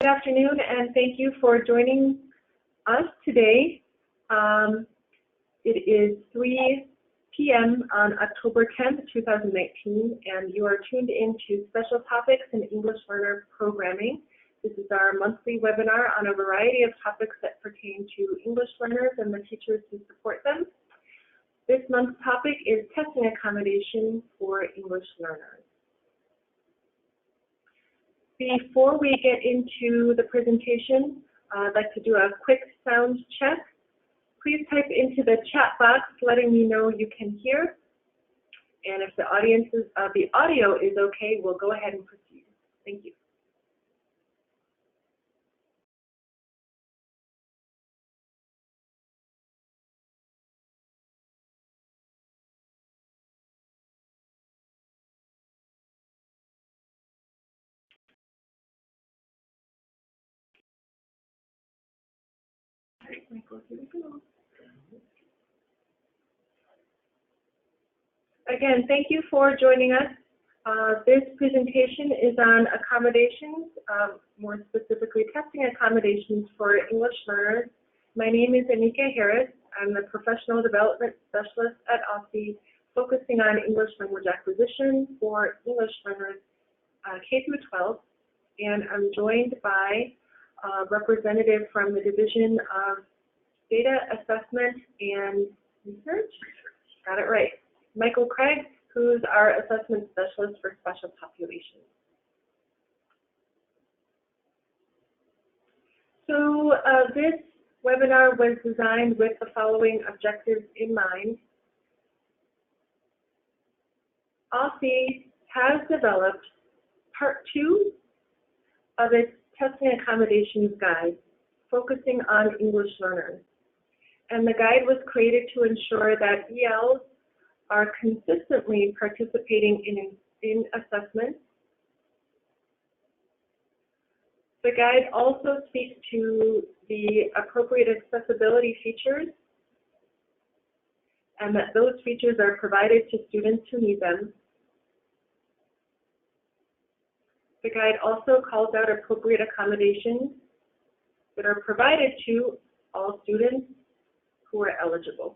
afternoon, and thank you for joining us today. It is 3 p.m. on October 10th, 2019, and you are tuned into Special Topics in English Learner Programming. This is our monthly webinar on a variety of topics that pertain to English learners and the teachers who support them. This month's topic is testing accommodation for English learners. Before we get into the presentation, I'd like to do a quick sound check. Please type into the chat box letting me know you can hear. And if the audio is okay, we'll go ahead and proceed. Thank you. Michael, here we go. Again, thank you for joining us. This presentation is on accommodations, more specifically testing accommodations for English learners. My name is Anika Harris. I'm the Professional Development Specialist at OSSE, focusing on English language acquisition for English learners K through 12, and I'm joined by a representative from the Division of Data Assessment and Research. Got it right. Michael Craig, who's our Assessment Specialist for Special Populations. So this webinar was designed with the following objectives in mind. OSSE has developed Part 2 of its Testing Accommodations Guide, focusing on English learners. And the guide was created to ensure that ELs are consistently participating in assessments. The guide also speaks to the appropriate accessibility features and that those features are provided to students who need them. The guide also calls out appropriate accommodations that are provided to all students who are eligible.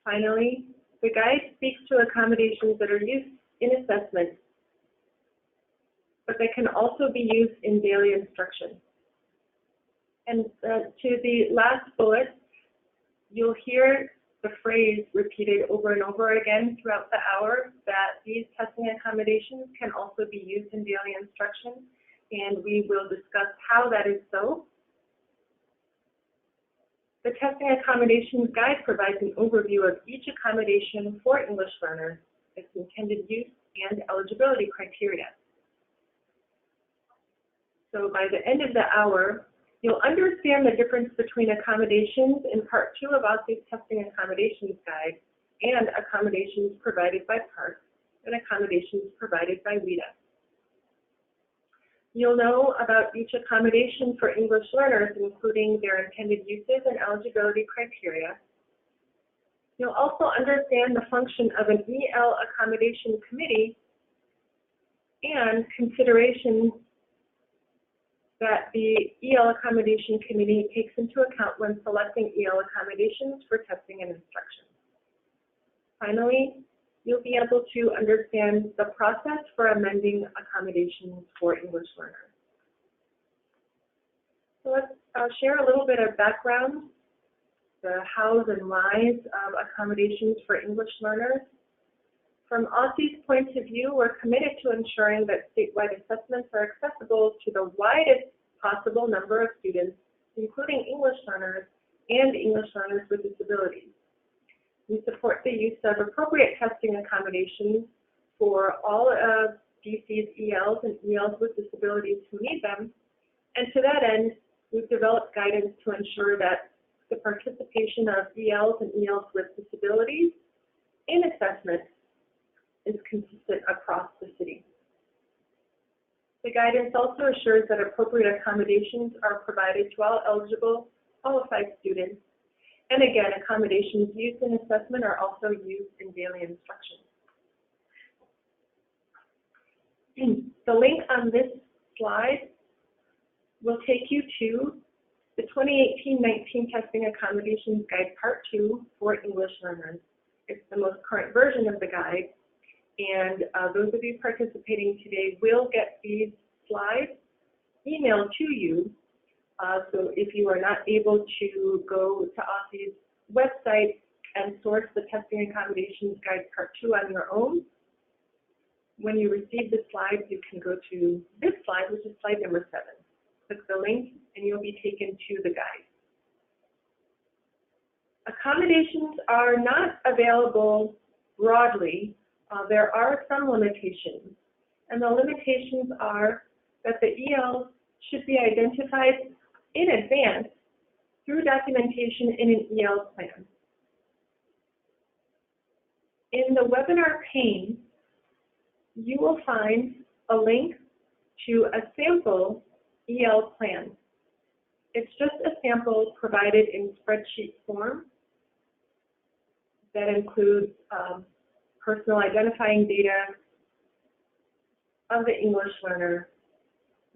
Finally, the guide speaks to accommodations that are used in assessment, but they can also be used in daily instruction. And to the last bullet, you'll hear the phrase repeated over and over again throughout the hour that these testing accommodations can also be used in daily instruction, and we will discuss how that is so. The Testing Accommodations Guide provides an overview of each accommodation for English learners, its intended use, and eligibility criteria. So by the end of the hour, you'll understand the difference between accommodations in Part 2 of OSSE's Testing Accommodations Guide and accommodations provided by PARCC and accommodations provided by WIDA. You'll know about each accommodation for English learners, including their intended uses and eligibility criteria. You'll also understand the function of an EL Accommodation Committee and considerations that the EL Accommodation Committee takes into account when selecting EL accommodations for testing and instruction. Finally, you'll be able to understand the process for amending accommodations for English learners. So let's share a little bit of background, the hows and whys of accommodations for English learners. From OSSE's point of view, we're committed to ensuring that statewide assessments are accessible to the widest possible number of students, including English learners and English learners with disabilities. We support the use of appropriate testing accommodations for all of DC's ELs and ELs with disabilities who need them. And to that end, we've developed guidance to ensure that the participation of ELs and ELs with disabilities in assessment is consistent across the city. The guidance also assures that appropriate accommodations are provided to all eligible, qualified students. And again, accommodations used in assessment are also used in daily instruction. The link on this slide will take you to the 2018-19 Testing Accommodations Guide Part 2 for English learners. It's the most current version of the guide, and those of you participating today will get these slides emailed to you. So if you are not able to go to OSSE's website and source the Testing Accommodations Guide Part 2 on your own, when you receive the slides, you can go to this slide, which is slide number 7. Click the link, and you'll be taken to the guide. Accommodations are not available broadly. There are some limitations, and the limitations are that the ELs should be identified in advance through documentation in an EL plan. In the webinar pane, you will find a link to a sample EL plan. It's just a sample provided in spreadsheet form that includes personal identifying data of the English learner,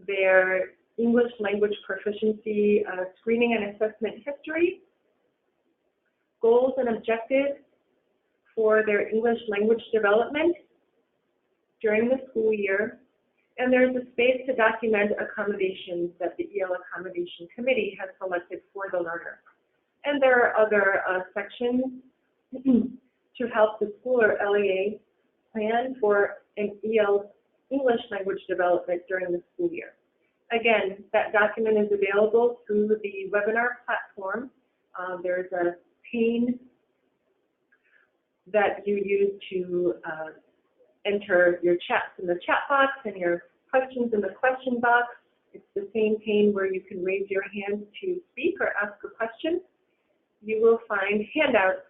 their English language proficiency screening and assessment history, goals and objectives for their English language development during the school year, and there's a space to document accommodations that the EL Accommodation Committee has selected for the learner. And there are other sections to help the school or LEA plan for an EL English language development during the school year. Again, that document is available through the webinar platform. There's a pane that you use to enter your chats in the chat box and your questions in the question box. It's the same pane where you can raise your hand to speak or ask a question. You will find handouts,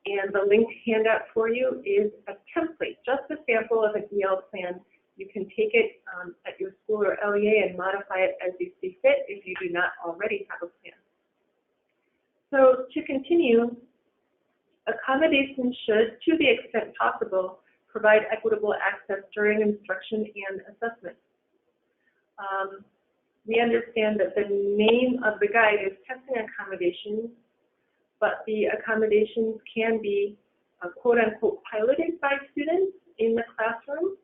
and the linked handout for you is a template, just a sample of an EL plan. You can take it at your school or LEA and modify it as you see fit if you do not already have a plan. So to continue, accommodations should, to the extent possible, provide equitable access during instruction and assessment. We understand that the name of the guide is Testing Accommodations, but the accommodations can be quote-unquote piloted by students in the classroom,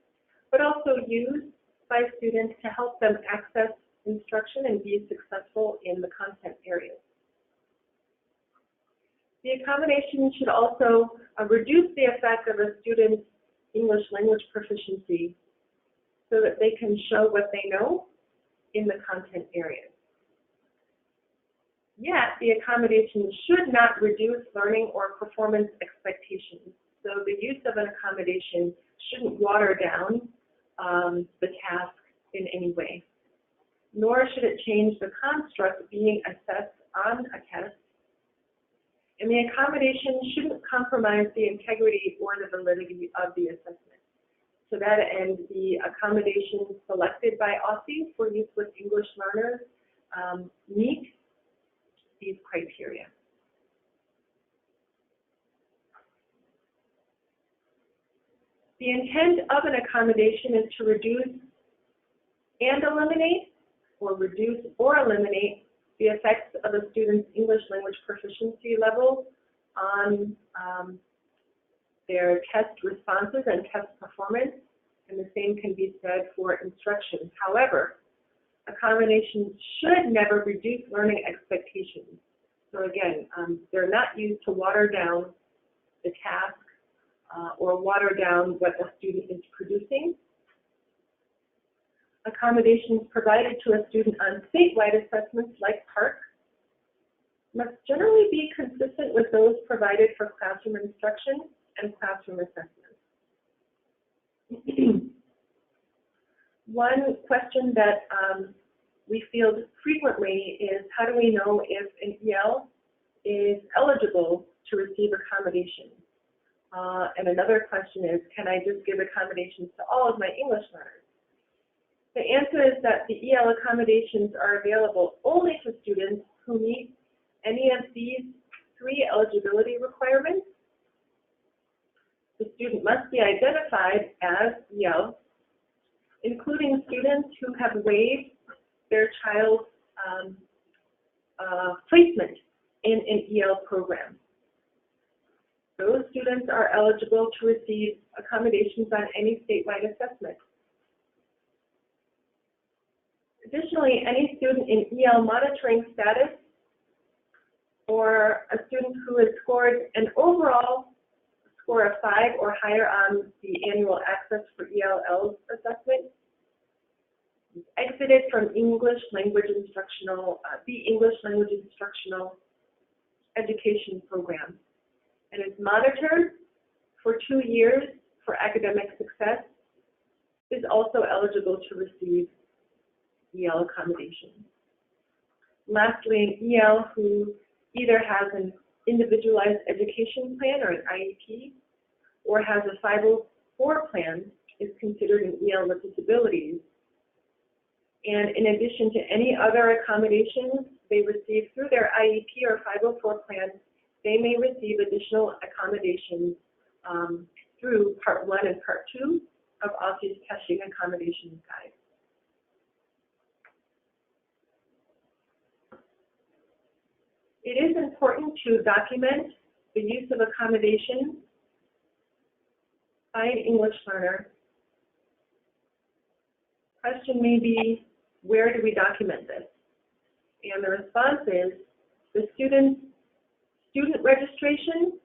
but also used by students to help them access instruction and be successful in the content areas. The accommodation should also reduce the effect of a student's English language proficiency so that they can show what they know in the content areas. Yet, the accommodation should not reduce learning or performance expectations. So the use of an accommodation shouldn't water down the task in any way, nor should it change the construct being assessed on a test. And the accommodation shouldn't compromise the integrity or the validity of the assessment. To that end, the accommodations selected by OSSE for use with English learners meet these criteria. The intent of an accommodation is to reduce and eliminate, or reduce or eliminate, the effects of a student's English language proficiency level on their test responses and test performance, and the same can be said for instruction. However, accommodations should never reduce learning expectations. So again, they're not used to water down the task or water down what a student is producing. Accommodations provided to a student on statewide assessments like PARCC must generally be consistent with those provided for classroom instruction and classroom assessment. One question that we field frequently is, how do we know if an EL is eligible to receive accommodations? And another question is, can I just give accommodations to all of my English learners? The answer is that the EL accommodations are available only to students who meet any of these 3 eligibility requirements. The student must be identified as EL, including students who have waived their child's placement in an EL program. Those students are eligible to receive accommodations on any statewide assessment. Additionally, any student in EL monitoring status or a student who has scored an overall score of 5 or higher on the annual Access for ELLs assessment is exited from English language instructional, the English language instructional education program, and is monitored for 2 years for academic success, is also eligible to receive EL accommodation. Lastly, an EL who either has an individualized education plan or an IEP, or has a 504 plan, is considered an EL with disabilities. And in addition to any other accommodations they receive through their IEP or 504 plan, they may receive additional accommodations through Part 1 and Part 2 of OSSE's Testing Accommodations Guide. It is important to document the use of accommodations by an English learner. Question may be, where do we document this? And the response is, the student registration,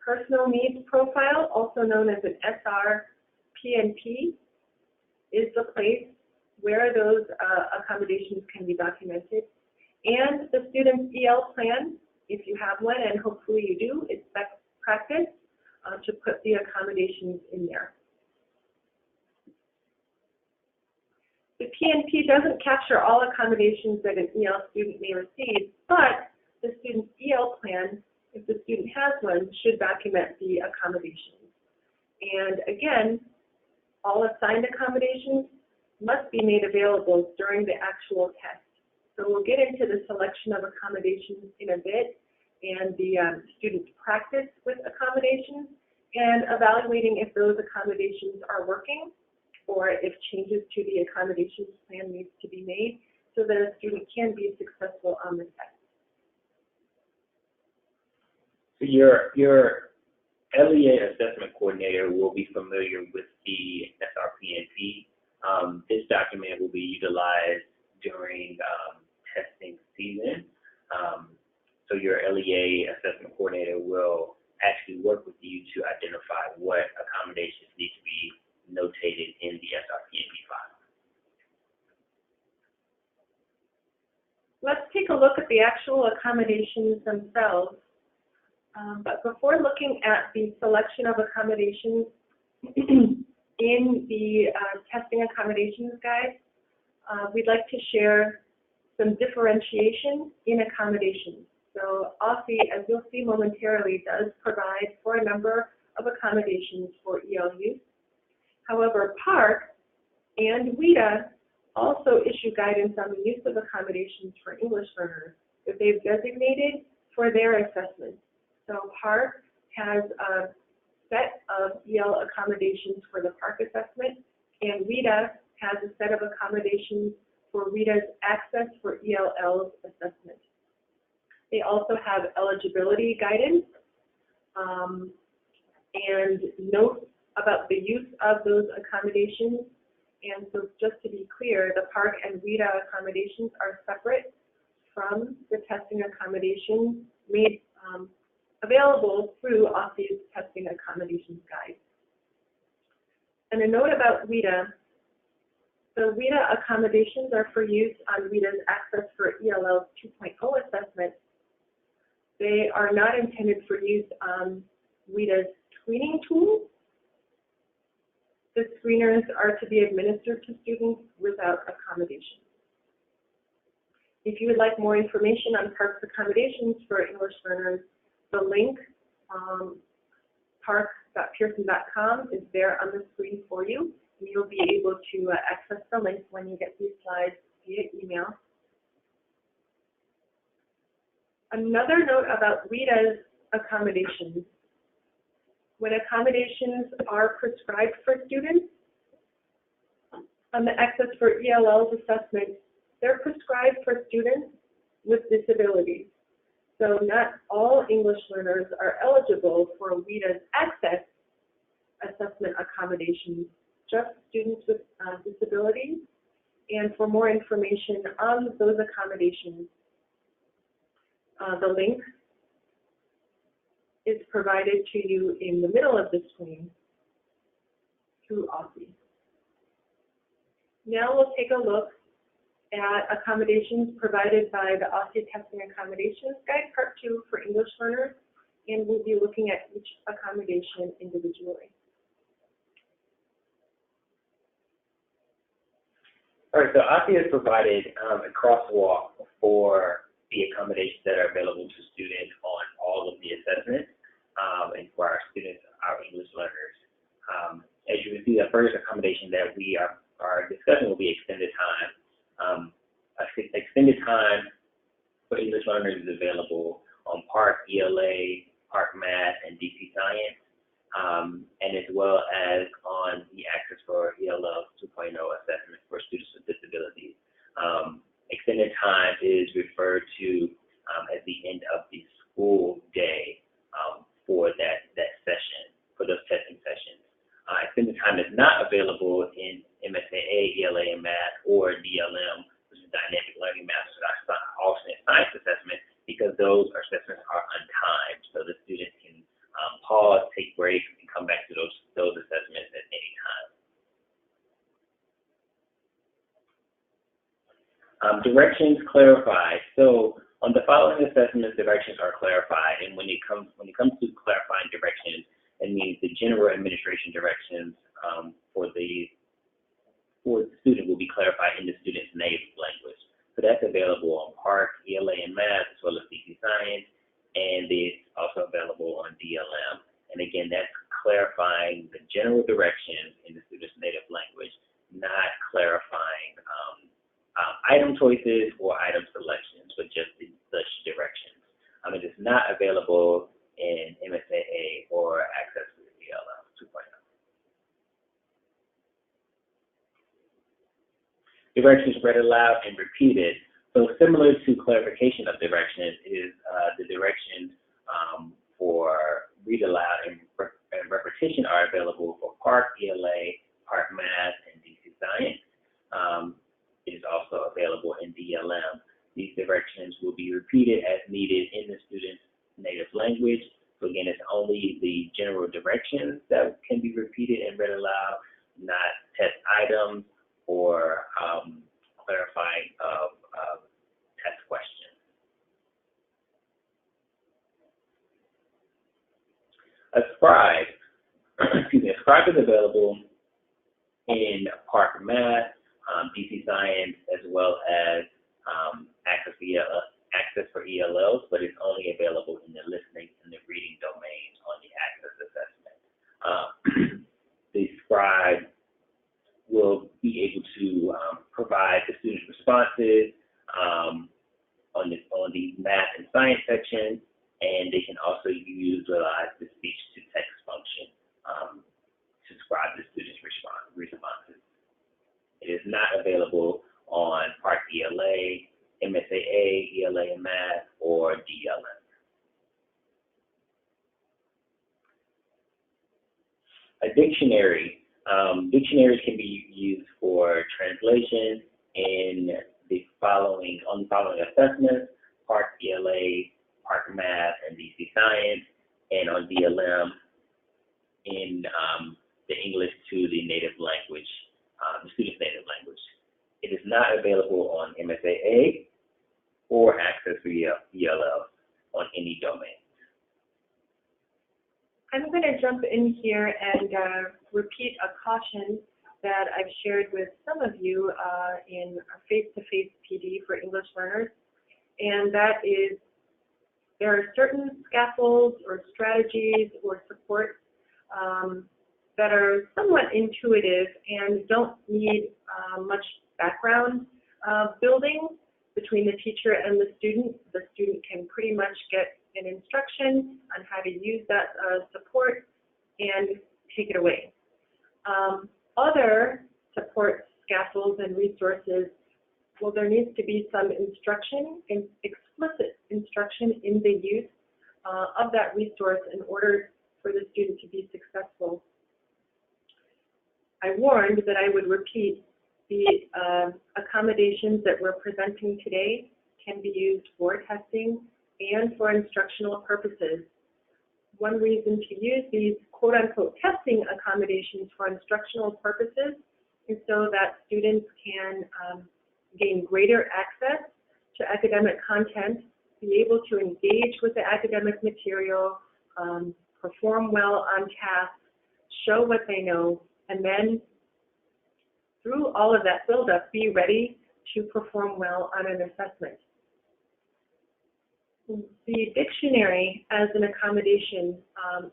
personal needs profile, also known as an SRPNP, is the place where those accommodations can be documented. And the student's EL plan, if you have one, and hopefully you do, it's best practice to put the accommodations in there. The PNP doesn't capture all accommodations that an EL student may receive, but the student's EL plan, if the student has one, should document the accommodations. And again, all assigned accommodations must be made available during the actual test. So we'll get into the selection of accommodations in a bit, and the student's practice with accommodations, and evaluating if those accommodations are working, or if changes to the accommodations plan needs to be made so that a student can be successful on the test. So your LEA assessment coordinator will be familiar with the SRPNP. This document will be utilized during testing season. So your LEA assessment coordinator will actually work with you to identify what accommodations need to be notated in the SRPNP file. Let's take a look at the actual accommodations themselves. But before looking at the selection of accommodations in the Testing Accommodations Guide, we'd like to share some differentiation in accommodations. So OSSE, as you'll see momentarily, does provide for a number of accommodations for EL use. However, PARCC and WIDA also issue guidance on the use of accommodations for English learners that they've designated for their assessment. So PARCC has a set of EL accommodations for the PARCC assessment, and WIDA has a set of accommodations for WIDA's Access for ELLs assessment. They also have eligibility guidance and notes about the use of those accommodations. And so just to be clear, the PARCC and WIDA accommodations are separate from the testing accommodations made available through OSSE's Testing Accommodations Guide. And a note about WIDA. The WIDA accommodations are for use on WIDA's Access for ELLs 2.0 assessment. They are not intended for use on WIDA's screening tool. The screeners are to be administered to students without accommodation. If you would like more information on PARCC's accommodations for English learners, the link, parcc.pearson.com, is there on the screen for you. And you'll be able to access the link when you get these slides via email. Another note about WIDA's accommodations. When accommodations are prescribed for students, on the Access for ELLs assessment, they're prescribed for students with disabilities. So not all English learners are eligible for WIDA's access assessment accommodations, just students with disabilities. And for more information on those accommodations, the link is provided to you in the middle of the screen through OSSE. Now we'll take a look at accommodations provided by the OSSE Testing Accommodations Guide, Part 2 for English learners, and we'll be looking at each accommodation individually. All right, so OSSE has provided a crosswalk for the accommodations that are available to students on all of the assessments and for our students, our English learners. As you can see, the first accommodation that we are discussing will be extended time. Extended time for English learners is available on PARCC, ELA, PARCC Math, and DC Science, and as well as on the Access for ELL 2.0 assessment for students with disabilities. Extended time is referred to at the end of the school day for that session, for those testing sessions. Extended time is not available in MSAA, ELA, and Math, or DLM, which is Dynamic Learning Math, alternate science assessment, because those assessments are untimed, so the student can pause, take breaks, and come back to those assessments at any time. Directions clarified. So on the following assessments, directions are clarified, and when it comes to clarifying directions, it means the general administration directions for the student will be clarified in the student's native language. So that's available on PARCC, ELA, and Math, as well as DC Science, and it's also available on DLM. And again, that's clarifying the general directions in the student's native language, not clarifying item choices or item selections, but just the directions. It is not available in MSAA or Access to ELL 2.0. Directions read aloud and repeated. So similar to clarification of directions is the directions for read aloud and repetition are available for PARCC, ELA, PARCC Math, and DC Science. It is also available in DLM. These directions will be repeated as needed in the student's native language. So again, it's only the general directions that can be repeated and read aloud, not test items or clarifying of test questions. Ascribe, Ascribe is available in PARCC Math, DC Science, as well as Access for ELLs, but it's only available in the listening and the reading domains on the Access assessment. The scribe will be able to provide the student's responses on the math and science section, and they can also utilize the speech-to-text function to scribe the student's responses. It is not available on PARCC, ELA, MSAA, ELA and Math, or DLM. A dictionary. Dictionaries can be used for translation in on the following assessments: PARCC, ELA, PARCC Math, and DC Science, and on DLM in the English to the native language, the student's native language. It is not available on MSAA or Access for ELL on any domain. I'm going to jump in here and repeat a caution that I've shared with some of you in our face-to-face PD for English learners, and that is there are certain scaffolds or strategies or supports that are somewhat intuitive and don't need much background building between the teacher and the student. The student can pretty much get an instruction on how to use that support and take it away. Other support scaffolds and resources well, there needs to be some instruction, explicit instruction in the use of that resource in order for the student to be successful. I warned that I would repeat the accommodations that we're presenting today can be used for testing and for instructional purposes. One reason to use these quote-unquote testing accommodations for instructional purposes is so that students can gain greater access to academic content, be able to engage with the academic material, perform well on tasks, show what they know, and then through all of that buildup, be ready to perform well on an assessment. The dictionary as an accommodation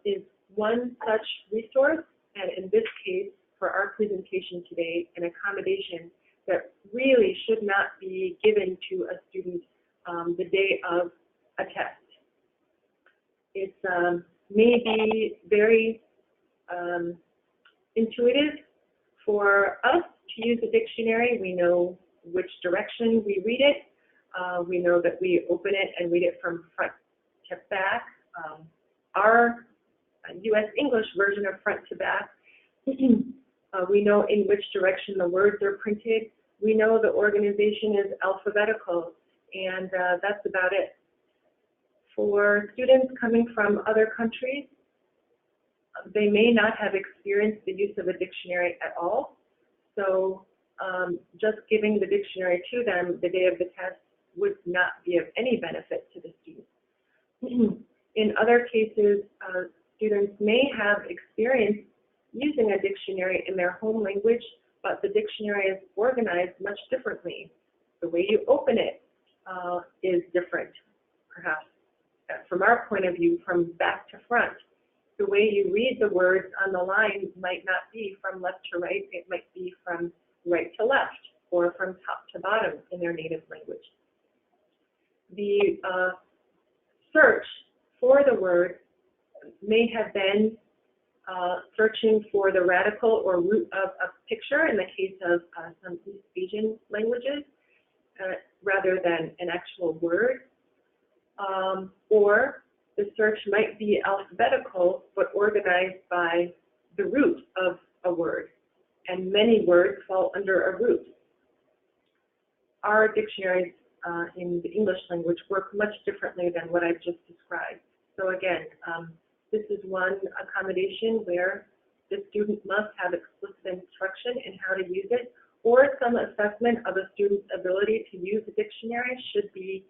is one such resource, and in this case, for our presentation today, an accommodation that really should not be given to a student the day of a test. It may be very intuitive for us to use a dictionary. We know which direction we read it. We know that we open it and read it from front to back. Our U.S. English version of front to back, we know in which direction the words are printed. We know the organization is alphabetical, and that's about it. For students coming from other countries, they may not have experienced the use of a dictionary at all. So just giving the dictionary to them the day of the test would not be of any benefit to the student. In other cases, students may have experience using a dictionary in their home language, but the dictionary is organized much differently. The way you open it is different, perhaps, from our point of view, from back to front. The way you read the words on the line might not be from left to right, it might be from right to left, or from top to bottom in their native language. The search for the word may have been searching for the radical or root of a picture in the case of some East Asian languages, rather than an actual word. Or the search might be alphabetical, but organized by the root of a word, and many words fall under a root. Our dictionaries in the English language work much differently than what I've just described. So again, this is one accommodation where the student must have explicit instruction in how to use it, or some assessment of a student's ability to use a dictionary should be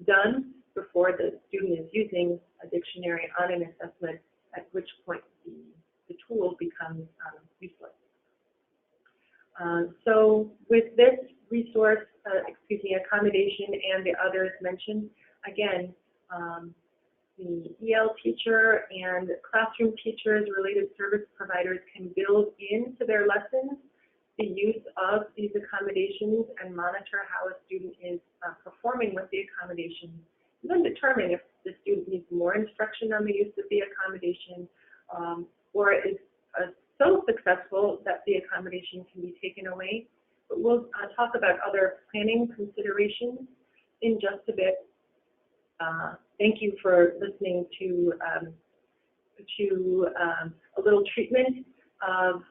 done before the student is using a dictionary on an assessment, at which point the tool becomes useless. So with this resource, accommodation and the others mentioned, again, the EL teacher and classroom teachers, related service providers can build into their lessons the use of these accommodations and monitor how a student is performing with the accommodation, and then determine if the student needs more instruction on the use of the accommodation, or is so successful that the accommodation can be taken away. But we'll talk about other planning considerations in just a bit. Thank you for listening to a little treatment of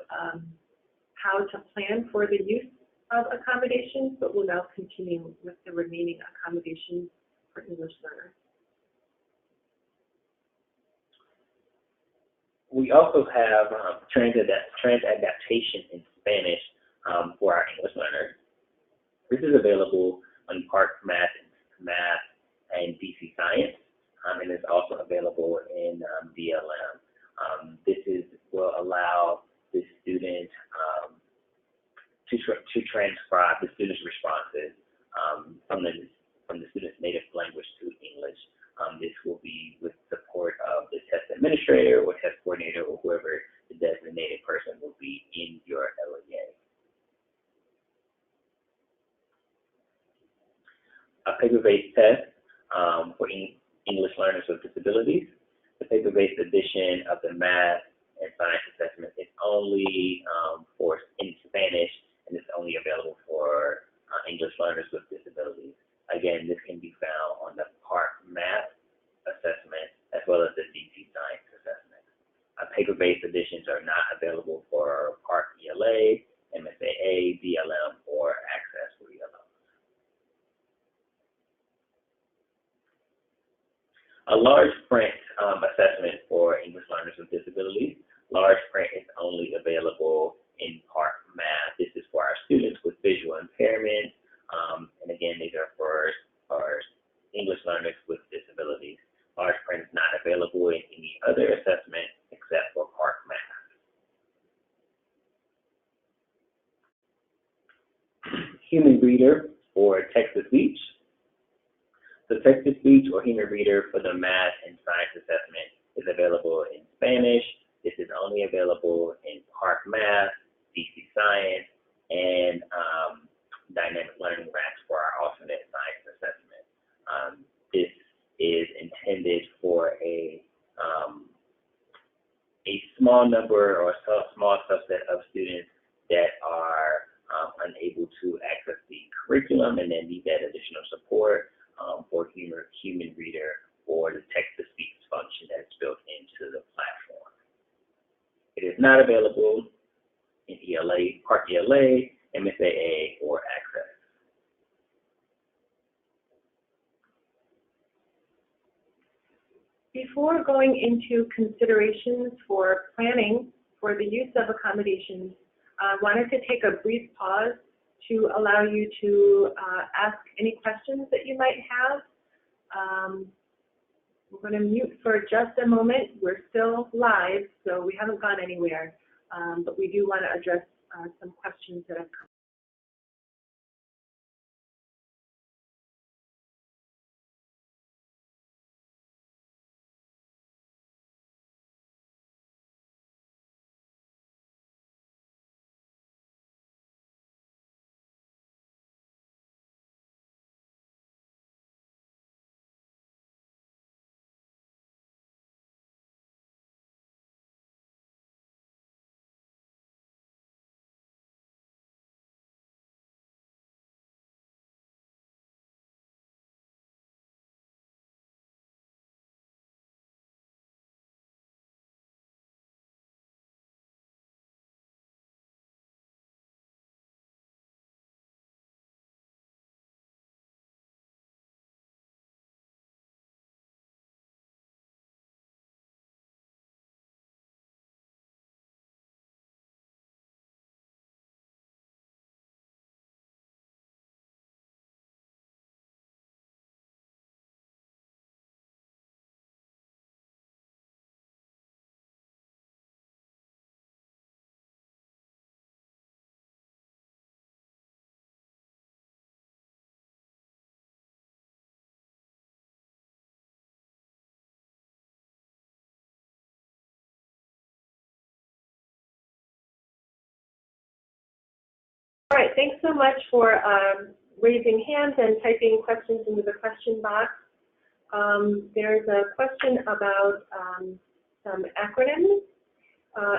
how to plan for the use of accommodations, but we'll now continue with the remaining accommodations for English learners. We also have Transadaptation in Spanish for our English learners. This is available on PARCC Math and DC Science, and it's also available in DLM. This will allow the student to transcribe the student's responses from the student's native language to English. This will be with support of the test administrator or test coordinator or whoever the designated person will be in your LEA. A paper-based test for English learners with disabilities. The paper-based edition of the math and science assessment is only in Spanish, and it's only available for English paper-based editions are not available for PARCC ELA, MSAA, DLM, or Access for ELM. A large print assessment for English learners with disabilities. Large print is only available in PARCC Math. This is for our students with visual impairment, and again, these are for English learners with disabilities. Large print is not available in any other assessment except for PARCC Math. Human reader or text-to-speech. The text-to-speech or human reader for the math and science assessment is available in Spanish. This is only available in PARCC Math, DC Science, and Dynamic Learning Racks for our alternate science assessment. This is intended for a small number or small subset of students that are unable to access the curriculum and then need that additional support for human reader or the text-to-speech function that's built into the platform. It is not available in ELA, PARCC ELA, MSAA, or Access. Before going into considerations for planning for the use of accommodations, I wanted to take a brief pause to allow you to ask any questions that you might have. We're going to mute for just a moment. We're still live, so we haven't gone anywhere, but we do want to address some questions that have come. All right, thanks so much for raising hands and typing questions into the question box. There's a question about some acronyms,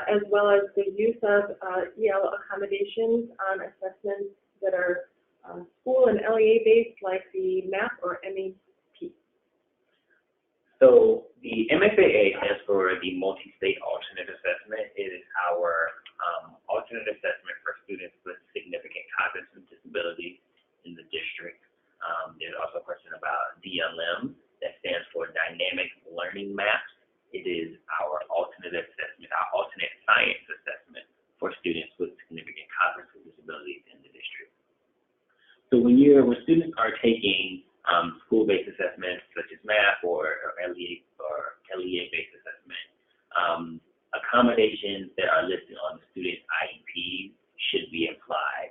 as well as the use of EL accommodations on assessments that are school and LEA based, like the MAP or MEP. So the MSAA stands for the Multi-State Alternate Assessment. It is our alternate assessment for students with significant cognitive disabilities in the district. There's also a question about DLM, that stands for Dynamic Learning Maps. It is our alternate assessment, our alternate science assessment for students with significant cognitive disabilities in the district. So when students are taking school-based assessments such as math or LEA-based assessment, accommodations that are listed on the student's IEP should be applied.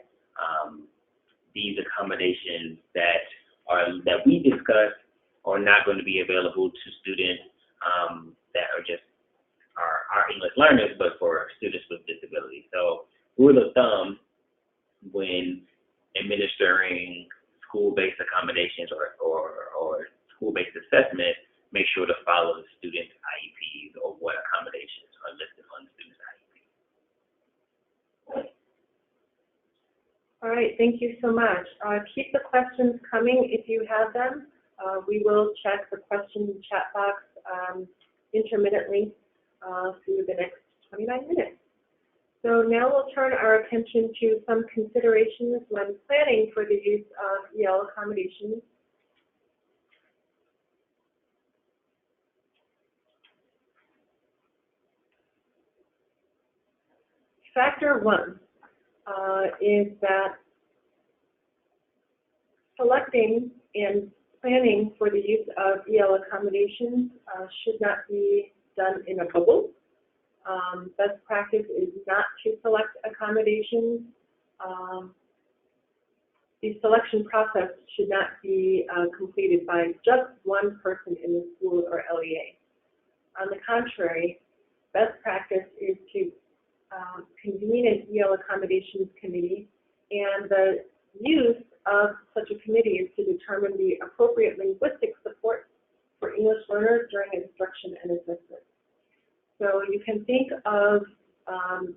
These accommodations that we discussed are not going to be available to students that are just our English learners, but for students with disabilities. So rule of thumb when administering school-based accommodations or school-based assessment, make sure to follow the student's IEPs or what accommodations are listed on the student's IEP. All right, thank you so much. Keep the questions coming if you have them. We will check the question chat box intermittently through the next turn our attention to some considerations when planning for the use of EL accommodations. Factor one is that selecting and planning for the use of EL accommodations should not be done in a bubble. Best practice is not to select accommodations. The selection process should not be completed by just one person in the school or LEA. On the contrary, best practice is to convene an EL Accommodations Committee, and the use of such a committee is to determine the appropriate linguistic support for English learners during instruction and assessment. So you can think of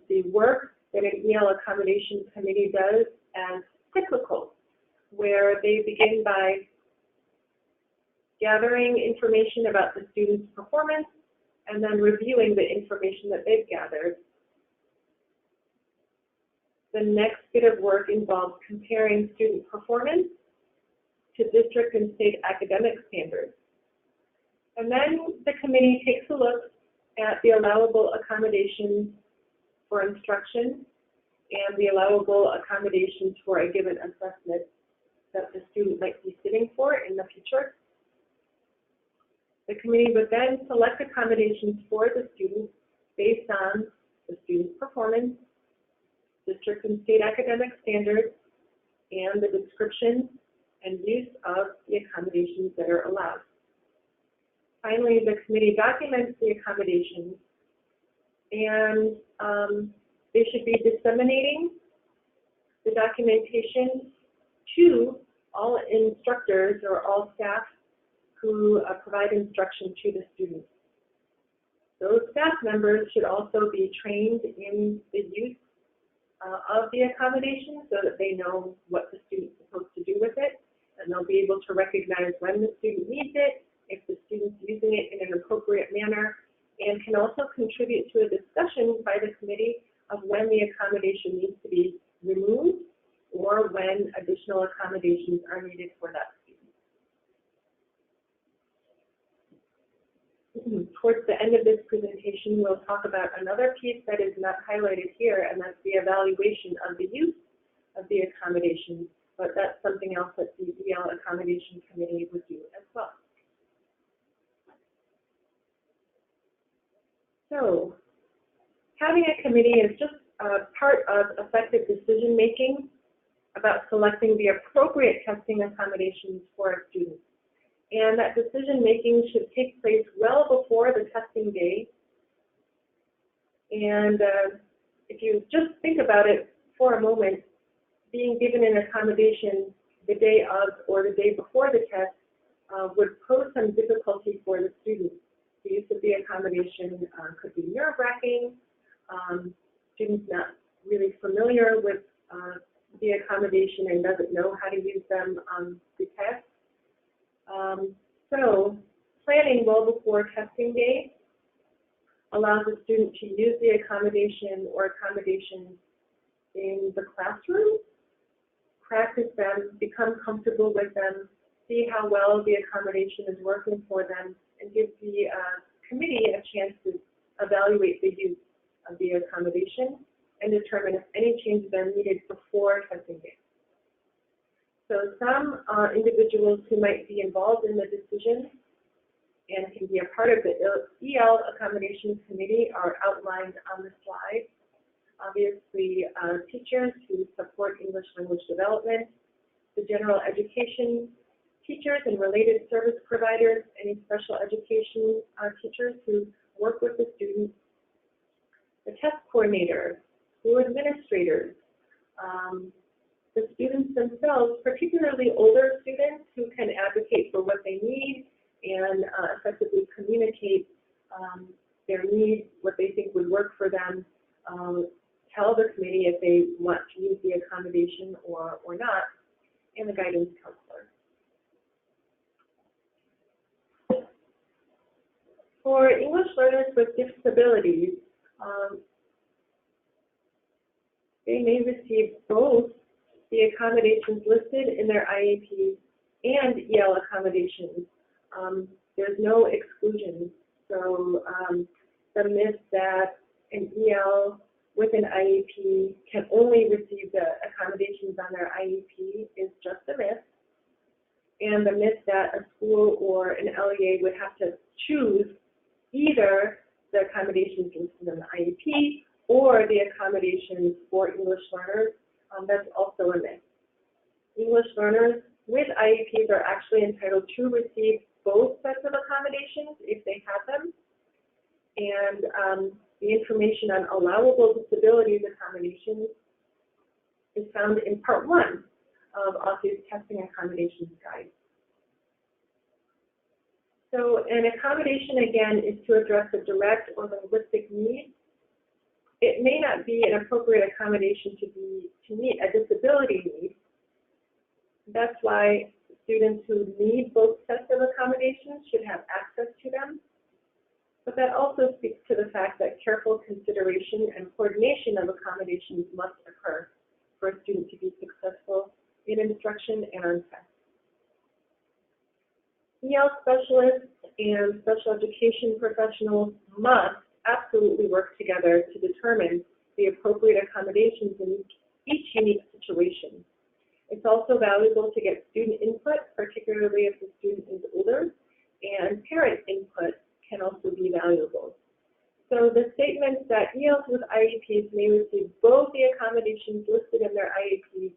the work that an EL Accommodations Committee does as cyclical, where they begin by gathering information about the student's performance and then reviewing the information that they've gathered. The next bit of work involves comparing student performance to district and state academic standards. And then the committee takes a look at the allowable accommodations for instruction and the allowable accommodations for a given assessment that the student might be sitting for in the future. The committee would then select accommodations for the student based on the student's performance, district and state academic standards, and the description and use of the accommodations that are allowed. Finally, the committee documents the accommodations, and they should be disseminating the documentation to all instructors or all staff who provide instruction to the students. Those staff members should also be trained in the use of the accommodation so that they know what the student's supposed to do with it, and they'll be able to recognize when the student needs it, if the student's using it in an appropriate manner, and can also contribute to a discussion by the committee of when the accommodation needs to be removed or when additional accommodations are needed for that student. Towards the end of this presentation, we'll talk about another piece that is not highlighted here, and that's the evaluation of the use of the accommodation, but that's something else that the EL Accommodation Committee would do as well. So, having a committee is just part of effective decision-making about selecting the appropriate testing accommodations for a student. And that decision-making should take place well before the testing day. And if you just think about it for a moment, being given an accommodation the day of or the day before the test would pose some difficulty for the student. The use of the accommodation could be nerve-wracking. Students not really familiar with the accommodation and doesn't know how to use them on the test. So planning well before testing day allows the student to use the accommodation or accommodations in the classroom, practice them, become comfortable with them, see how well the accommodation is working for them, and give the committee a chance to evaluate the use of the accommodation and determine if any changes are needed before testing day. So some individuals who might be involved in the decision and can be a part of the EL Accommodations Committee are outlined on the slide. Obviously, teachers who support English language development, the general education teachers and related service providers, any special education teachers who work with the students, the test coordinator, school administrators, the students themselves, particularly older students who can advocate for what they need and effectively communicate their needs, what they think would work for them, tell the committee if they want to use the accommodation or not, and the guidance counselor. For English learners with disabilities, they may receive both the accommodations listed in their IEP and EL accommodations. There's no exclusions. So the myth that an EL with an IEP can only receive the accommodations on their IEP is just a myth. And the myth that a school or an LEA would have to choose either the accommodations listed in the IEP or the accommodations for English learners, that's also a myth. English learners with IEPs are actually entitled to receive both sets of accommodations if they have them. And the information on allowable disabilities accommodations is found in Part 1 of OSSE's Testing Accommodations Guide. So an accommodation, again, is to address a direct or linguistic need. It may not be an appropriate accommodation to meet a disability need. That's why students who need both sets of accommodations should have access to them. But that also speaks to the fact that careful consideration and coordination of accommodations must occur for a student to be successful in instruction and on tests. EL specialists and special education professionals must absolutely work together to determine the appropriate accommodations in each unique situation. It's also valuable to get student input, particularly if the student is older, and parent input can also be valuable. So the statement that ELs with IEPs may receive both the accommodations listed in their IEPs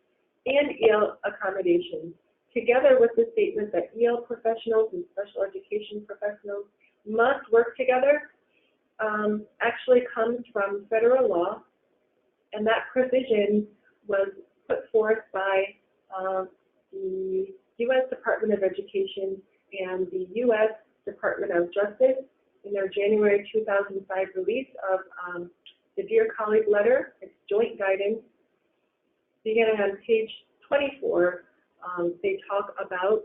and EL accommodations, together with the statement that EL professionals and special education professionals must work together, actually comes from federal law, and that provision was put forth by the U.S. Department of Education and the U.S. Department of Justice in their January 2005 release of the Dear Colleague Letter, its joint guidance. Beginning on page 24, they talk about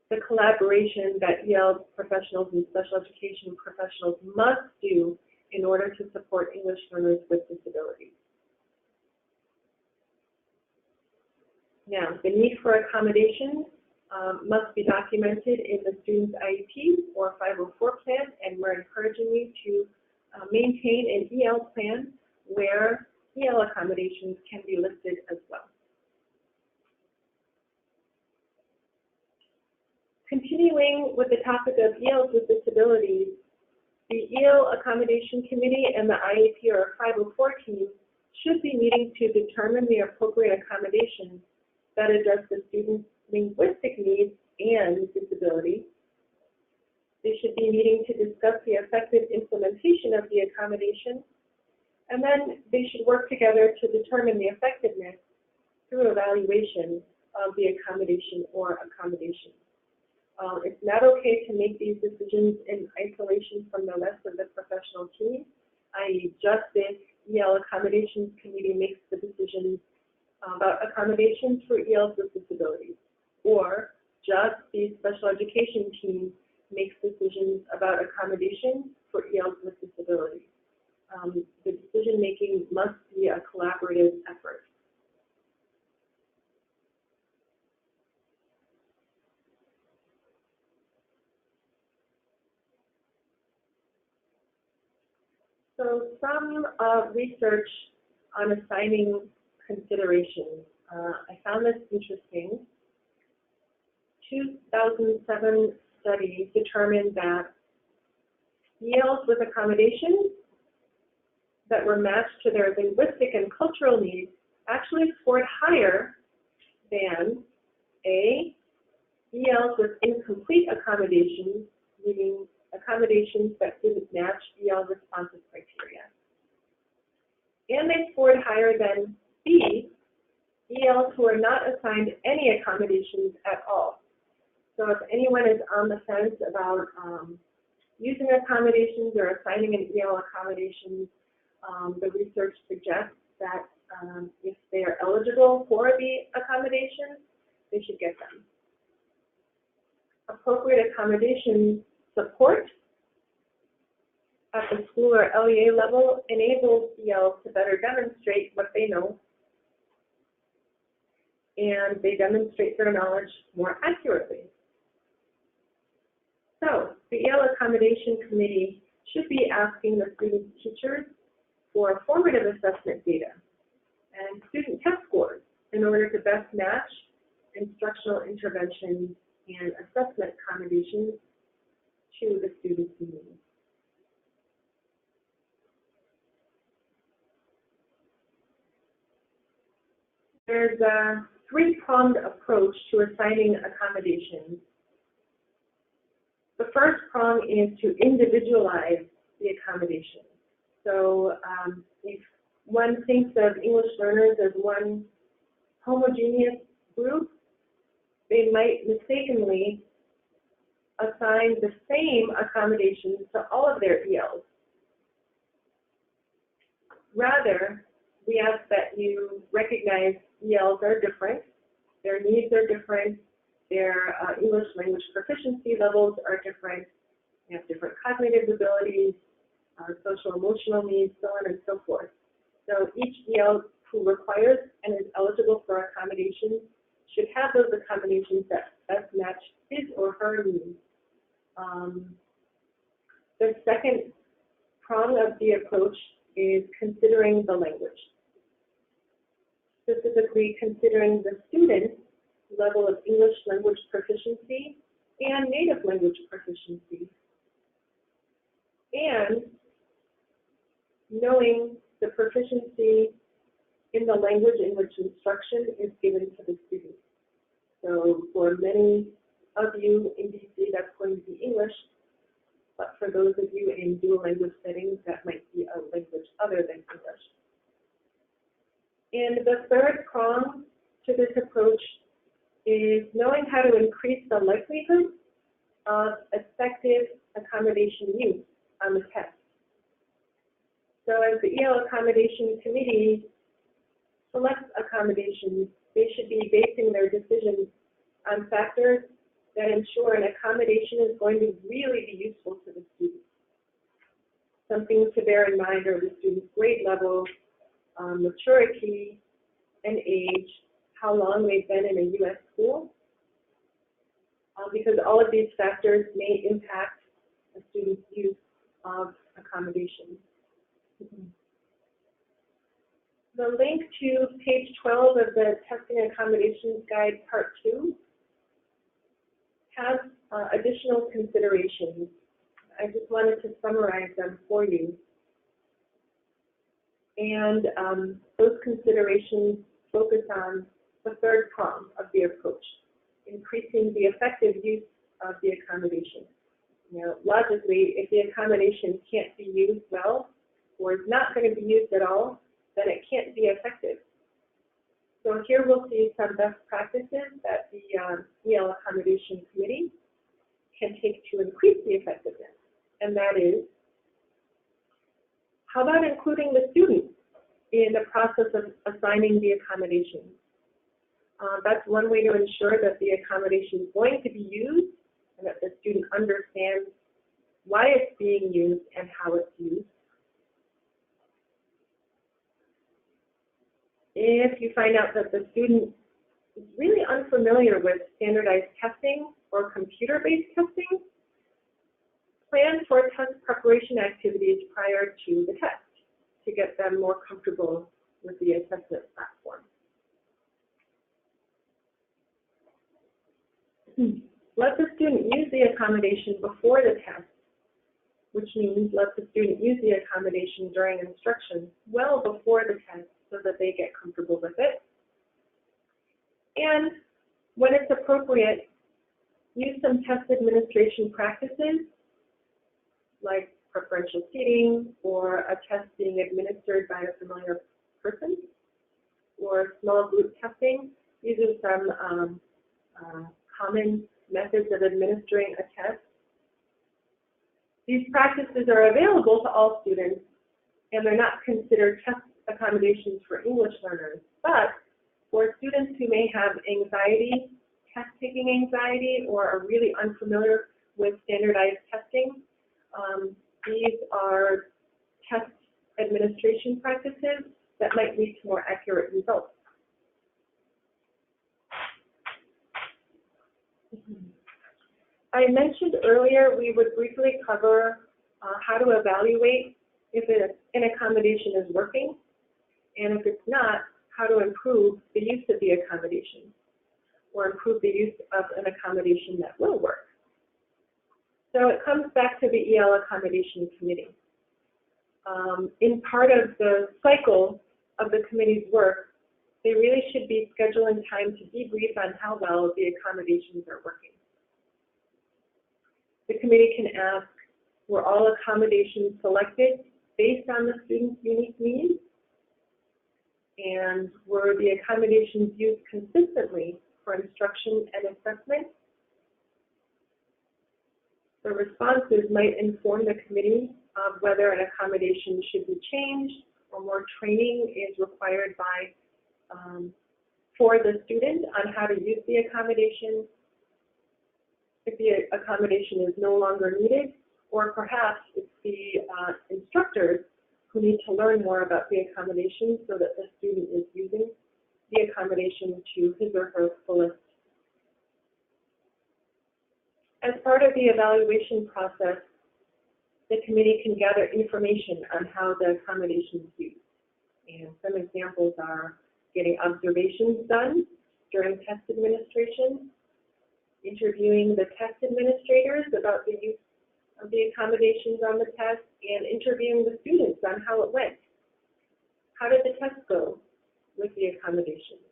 the collaboration that EL professionals and special education professionals must do in order to support English learners with disabilities. Now, the need for accommodation must be documented in the student's IEP or 504 plan, and we're encouraging you to maintain an EL plan where EL accommodations can be listed as well. Continuing with the topic of ELs with disabilities, the EL Accommodation Committee and the IEP or 504 team should be meeting to determine the appropriate accommodations that address the student's linguistic needs and disability. They should be meeting to discuss the effective implementation of the accommodation, and then they should work together to determine the effectiveness through evaluation of the accommodation or accommodations. It's not okay to make these decisions in isolation from the rest of the professional team, i.e. just the EL Accommodations Committee makes the decisions about accommodations for ELs with disabilities, or just the special education team makes decisions about accommodations for ELs with disabilities. The decision-making must be a collaborative effort. So some research on assigning considerations. I found this interesting. 2007 study determined that ELs with accommodations that were matched to their linguistic and cultural needs actually scored higher than ELs with incomplete accommodations, meaning accommodations that didn't match EL responsive criteria. And they scored higher than B, ELs who are not assigned any accommodations at all. So if anyone is on the fence about using accommodations or assigning an EL accommodation, the research suggests that if they are eligible for the accommodations, they should get them. Appropriate accommodation support at the school or LEA level enables ELs to better demonstrate what they know, and they demonstrate their knowledge more accurately. So the EL Accommodation Committee should be asking the students' teachers for formative assessment data and student test scores in order to best match instructional interventions and assessment accommodations to the students' needs. There's a three-pronged approach to assigning accommodations. The first prong is to individualize the accommodation. So if one thinks of English learners as one homogeneous group, they might mistakenly assign the same accommodations to all of their ELs. Rather, we ask that you recognize ELs are different, their needs are different, their English language proficiency levels are different, they have different cognitive abilities, social emotional needs, so on and so forth. So each EL who requires and is eligible for accommodations should have those accommodations that best match his or her needs. The second prong of the approach is considering the language, specifically considering the student's level of English language proficiency and native language proficiency, and knowing the proficiency in the language in which instruction is given to the student. So for many of you in DC, that's going to be English, but for those of you in dual language settings, that might be a language other than English. And the third prong to this approach is knowing how to increase the likelihood of effective accommodation use on the test. So as the EL Accommodation Committee selects accommodations, they should be basing their decisions on factors that ensure an accommodation is going to really be useful to the student. Some things to bear in mind are the student's grade level, maturity and age, how long they've been in a U.S. school, because all of these factors may impact a student's use of accommodations. The link to page 12 of the Testing Accommodations Guide, Part 2, has additional considerations. I just wanted to summarize them for you. And those considerations focus on the third prong of the approach, increasing the effective use of the accommodation. You know, logically, if the accommodation can't be used well or is not going to be used at all, then it can't be effective. So here we'll see some best practices that the EL Accommodation Committee can take to increase the effectiveness. And that is, how about including the student in the process of assigning the accommodation? That's one way to ensure that the accommodation is going to be used and that the student understands why it's being used and how it's used. If you find out that the student is really unfamiliar with standardized testing or computer-based testing, plan for test preparation activities prior to the test to get them more comfortable with the assessment platform. Let the student use the accommodation before the test, which means let the student use the accommodation during instruction well before the test so that they get comfortable with it. And when it's appropriate, use some test administration practices like preferential seating or a test being administered by a familiar person or small group testing, using some common methods of administering a test. These practices are available to all students, and they're not considered test accommodations for English learners, but for students who may have anxiety, test-taking anxiety, or are really unfamiliar with standardized testing, These are test administration practices that might lead to more accurate results. I mentioned earlier we would briefly cover how to evaluate if an accommodation is working, and if it's not, how to improve the use of the accommodation, or improve the use of an accommodation that will work. So it comes back to the EL Accommodation Committee. In part of the cycle of the committee's work, they really should be scheduling time to debrief on how well the accommodations are working. The committee can ask, were all accommodations selected based on the student's unique needs? And were the accommodations used consistently for instruction and assessment? The responses might inform the committee of whether an accommodation should be changed or more training is required for the student on how to use the accommodation, if the accommodation is no longer needed, or perhaps it's the instructors who need to learn more about the accommodation so that the student is using the accommodation to his or her fullest. As part of the evaluation process, the committee can gather information on how the accommodation is used. And some examples are getting observations done during test administration, interviewing the test administrators about the use of the accommodations on the test, and interviewing the students on how it went. How did the test go with the accommodations?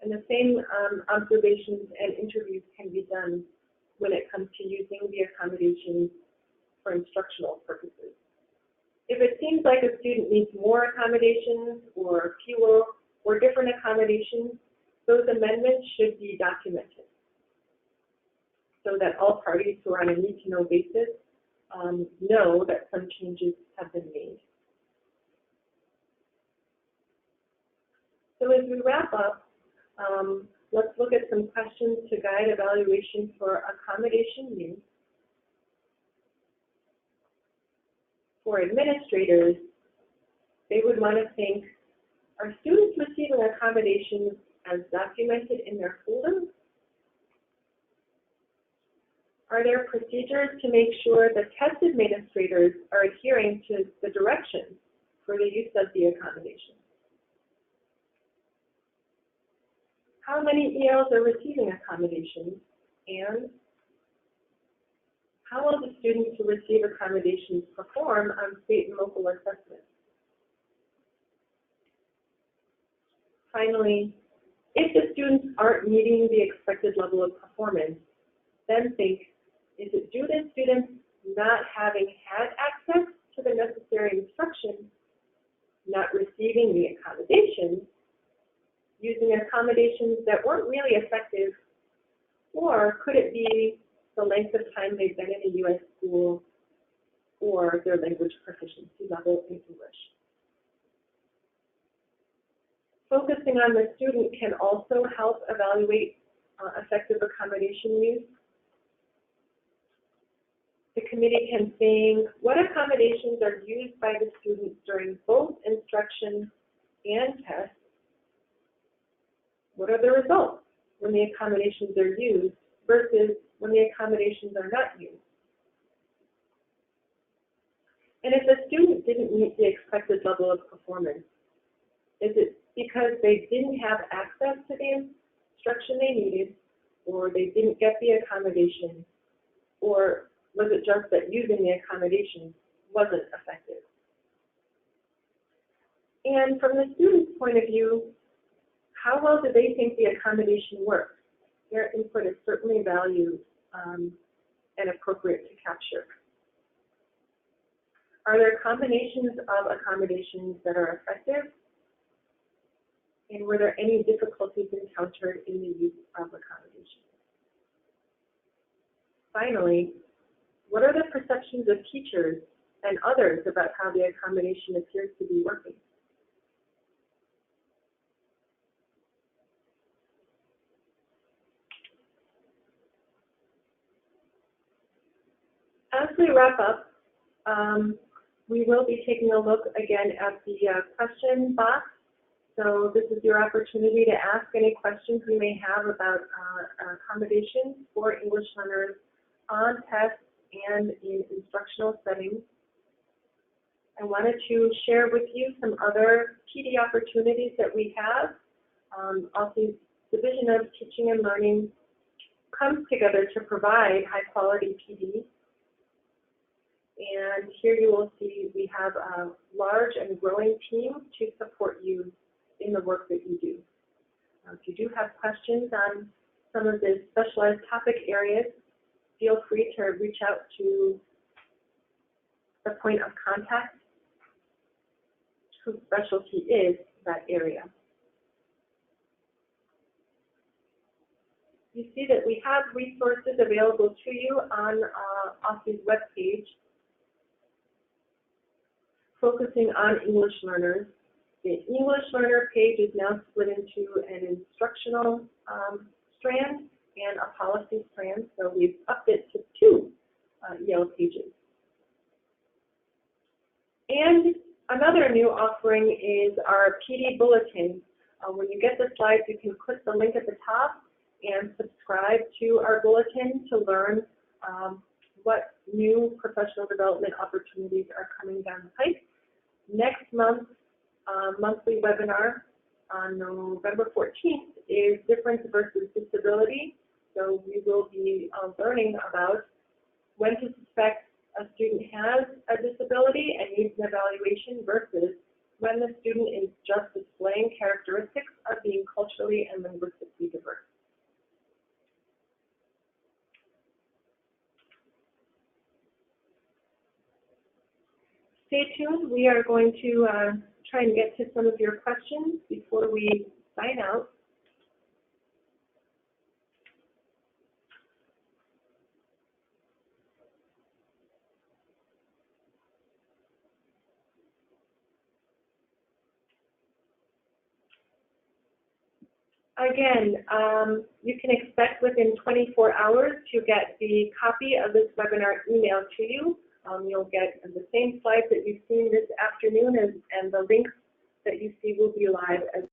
And the same observations and interviews can be done when it comes to using the accommodations for instructional purposes. If it seems like a student needs more accommodations or fewer or different accommodations, those amendments should be documented so that all parties who are on a need-to-know basis know that some changes have been made. So as we wrap up, let's look at some questions to guide evaluation for accommodation use. For administrators, they would want to think, are students receiving accommodations as documented in their folder? Are there procedures to make sure that test administrators are adhering to the directions for the use of the accommodation? How many ELs are receiving accommodations, and how will the students who receive accommodations perform on state and local assessments? Finally, if the students aren't meeting the expected level of performance, then think, is it due to students not having had access to the necessary instruction, not receiving the accommodations, using accommodations that weren't really effective, or could it be the length of time they've been in a U.S. school or their language proficiency level in English? Focusing on the student can also help evaluate effective accommodation use. The committee can think, what accommodations are used by the students during both instruction and tests? What are the results when the accommodations are used versus when the accommodations are not used? And if the student didn't meet the expected level of performance, is it because they didn't have access to the instruction they needed, or they didn't get the accommodation, or was it just that using the accommodation wasn't effective? And from the student's point of view, how well do they think the accommodation works? Their input is certainly valued and appropriate to capture. Are there combinations of accommodations that are effective? And were there any difficulties encountered in the use of accommodations? Finally, what are the perceptions of teachers and others about how the accommodation appears to be working? As we wrap up, We will be taking a look again at the question box. So this is your opportunity to ask any questions you may have about accommodations for English learners on tests and in instructional settings. I wanted to share with you some other PD opportunities that we have. OSSE's Division of Teaching and Learning comes together to provide high-quality PD. And here you will see we have a large and growing team to support you in the work that you do. If you do have questions on some of the specialized topic areas, feel free to reach out to the point of contact whose specialty is that area. You see that we have resources available to you on OSSE's webpage focusing on English learners. The English learner page is now split into an instructional strand and a policy strand, so we've upped it to 2 EL pages. And another new offering is our PD bulletin. When you get the slides, you can click the link at the top and subscribe to our bulletin to learn what new professional development opportunities are coming down the pipe. Next month's monthly webinar on November 14th is Difference versus Disability. So we will be learning about when to suspect a student has a disability and needs an evaluation versus when the student is just displaying characteristics of being culturally and linguistically diverse. Stay tuned. We are going to try and get to some of your questions before we sign out. Again, you can expect within 24 hours to get the copy of this webinar emailed to you. You'll get the same slides that you've seen this afternoon, and the links that you see will be live as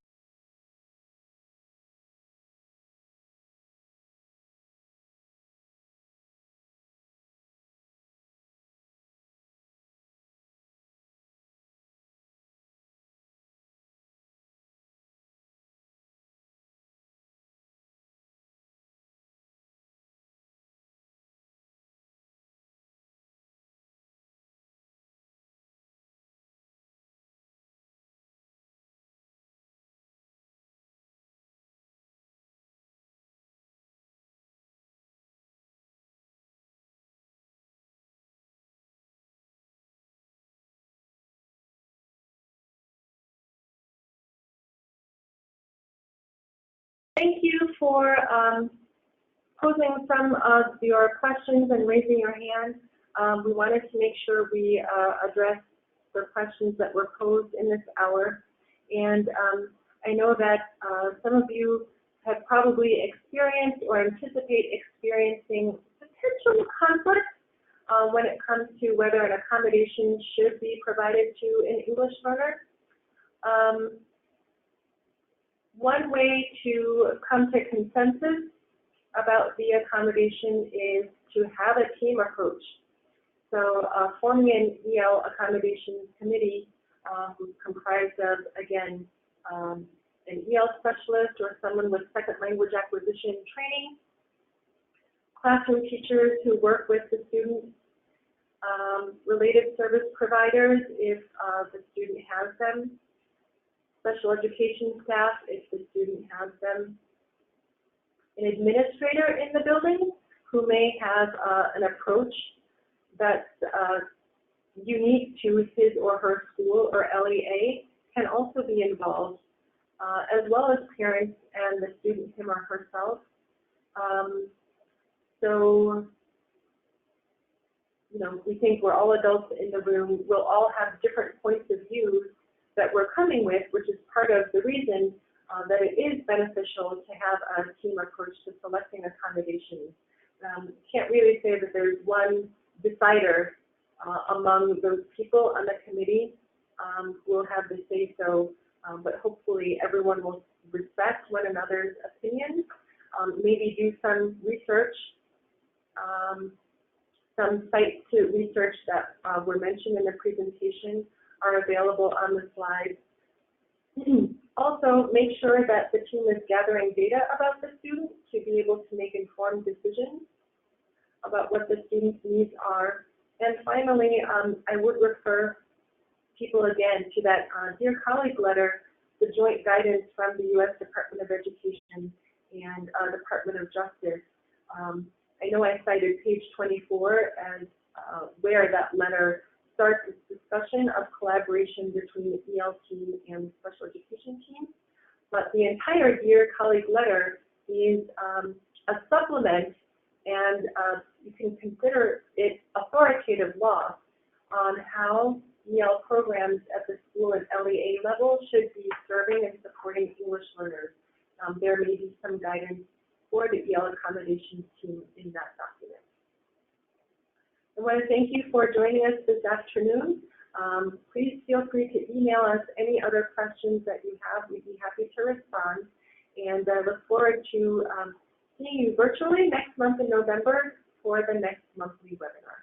Thank you for posing some of your questions and raising your hand. We wanted to make sure we address the questions that were posed in this hour. And I know that some of you have probably experienced or anticipate experiencing potential conflict when it comes to whether an accommodation should be provided to an English learner. One way to come to consensus about the accommodation is to have a team approach. So forming an EL Accommodations Committee comprised of, again, an EL specialist or someone with second language acquisition training, classroom teachers who work with the students, related service providers if the student has them, special education staff if the student has them, an administrator in the building who may have an approach that's unique to his or her school or LEA can also be involved, as well as parents and the student, him or herself. So, you know, we think we're all adults in the room. We'll all have different points of view that we're coming with, which is part of the reason that it is beneficial to have a team approach to selecting accommodations. Can't really say that there's one decider among those people on the committee who will have the say-so, but hopefully everyone will respect one another's opinions, maybe do some research, some sites to research that were mentioned in the presentation are available on the slide. Also, make sure that the team is gathering data about the students to be able to make informed decisions about what the students' needs are. And finally, I would refer people again to that Dear Colleague letter, the joint guidance from the U.S. Department of Education and Department of Justice. I know I cited page 24 as where that letter starts its discussion of collaboration between the EL team and the special education team. But the entire Dear Colleague letter is a supplement, and you can consider it authoritative law on how EL programs at the school and LEA level should be serving and supporting English learners. There may be some guidance for the EL Accommodations Team in that document. I want to thank you for joining us this afternoon. Please feel free to email us any other questions that you have. We'd be happy to respond. And I look forward to seeing you virtually next month in November for the next monthly webinar.